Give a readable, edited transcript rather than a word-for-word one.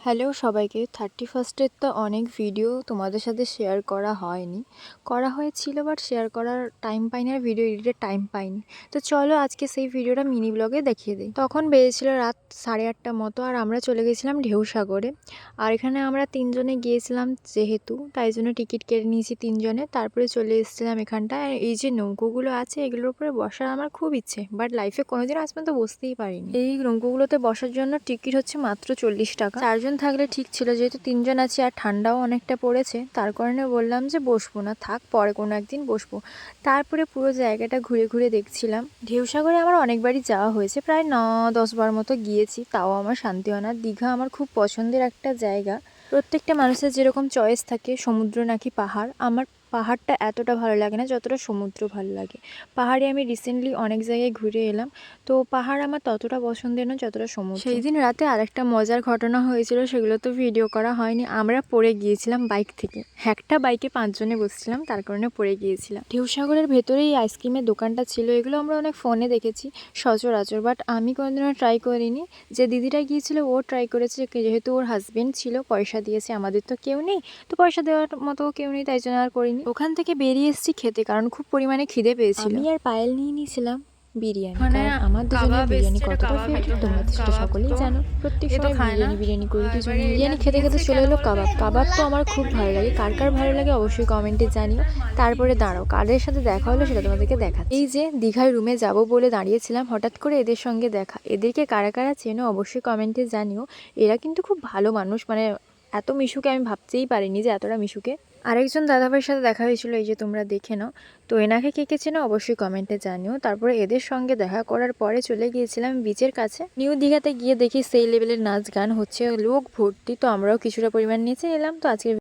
Hello সবাইকে। 31st তো অনেক ভিডিও তোমাদের সাথে শেয়ার করা হয়নি। করা হয়েছিল বাট শেয়ার করার টাইম পাইনি আর ভিডিও এডিটের টাইম পাইনি। তো চলো আজকে সেই ভিডিওটা মিনি ব্লগে দেখিয়ে দিই। তখন বেজেছিল রাত 8:30 মতো আর আমরা চলে গেছিলাম ঢেউসাগরে। আর এখানে আমরা 3 জনে গিয়েছিলাম যেহেতু, তাই জন্য টিকিট কেটে নিয়েছি 3 জনে। তারপরে চলে এসেছিলাম এখানটায়। আর এই যে নৌকোগুলো আছে এগুলোর উপরে বসার আমার খুব ইচ্ছে, বাট লাইফে কোনোদিন আজ পর্যন্ত বসতেই পারিনি। এই নৌকোগুলোতে বসার জন্য টিকিট হচ্ছে মাত্র 40 টাকা। 4 জন থাকলে ঠিক ছিল, যেহেতু 3 জন আছি আর ঠান্ডাও অনেকটা পড়েছে, তার কারণে বললাম যে বসবো না, থাক পরে কোনো একদিন বসবো। তারপরে পুরো জায়গাটা ঘুরে ঘুরে দেখছিলাম। ঢেউসাগরে আমার অনেকবারই যাওয়া হয়েছে, প্রায় 9-10 বার মতো গিয়েছি, তাও আমার শান্তি হয় না। দীঘা আমার খুব পছন্দের একটা জায়গা। প্রত্যেকটা মানুষের যেরকম চয়েস থাকে, সমুদ্র নাকি পাহাড়, আমার পাহাড়টা এতটা ভালো লাগে না যতটা সমুদ্র ভালো লাগে। পাহাড়ে আমি রিসেন্টলি অনেক জায়গায় ঘুরে এলাম, তো পাহাড় আমার ততটা পছন্দের না যতটা সমুদ্র। সেই দিন রাতে আরেকটা মজার ঘটনা হয়েছিল, সেগুলো তো ভিডিও করা হয়নি। আমরা পড়ে গিয়েছিলাম বাইক থেকে, একটা বাইকে 5 জনে বসছিলাম, তার কারণে পড়ে গিয়েছিলাম। ঢেউসাগরের ভেতরেই আইসক্রিমের দোকানটা ছিল, এগুলো আমরা অনেক ফোনে দেখেছি সচরাচর, বাট আমি কোনোদিনও ট্রাই করিনি। যে দিদিটা গিয়েছিল ও ট্রাই করেছে, যেহেতু ওর হাজবেন্ড ছিল, পয়সা দিয়েছে, আমাদের তো কেউ নেই, তো পয়সা দেওয়ার মতো কেউ নেই, তাই জন্য আর করিনি। ওখান থেকে বেরিয়ে এসেছি খেতে, কারণ খুব পরিমাণে খিদে পেয়েছিল। আমি আর পায়েল নিয়ে নিয়েছিলাম বিরিয়ানি, কারণ আমার দুজনের বিরিয়ানি কতটা ফেভারিট তোমরা তো সেটা সকলেই জানো। প্রত্যেক সময় বিরিয়ানি করি, দুজন বিরিয়ানি খেতে খেতে চলে এলো কাবাব। কাবাব তো আমার খুব ভালো লাগে, কার কার ভালো লাগে অবশ্যই কমেন্টে জানিও। তারপরে দাঁড়াও, কাদের সাথে দেখা হলো সেটা তোমাদেরকে দেখা। এই যে দীঘায় রুমে যাব বলে দাঁড়িয়েছিলাম, হঠাৎ করে এদের সঙ্গে দেখা। এদেরকে কারা কারা চেনো অবশ্যই কমেন্টে জানিও। এরা কিন্তু খুব ভালো মানুষ, মানে এত মিশুকে আমি ভাবতেই পারিনি যে এতটা মিশুকে। আরেকজন দাদাভাইয়ের সাথে দেখা হয়েছিল, এই যে তোমরা দেখে নাও। তো এনাকে কে কে চেনো অবশ্যই কমেন্টে জানিও। তারপরে এদের সঙ্গে দেখা করার পরে চলে গিয়েছিলাম বিচের কাছে। নিউ দীঘাতে গিয়ে দেখি সেই লেভেলের নাচ গান হচ্ছে, লোক ভর্তি, তো আমরাও কিছুটা পরিমাণ নেচে এলাম। তো আজকে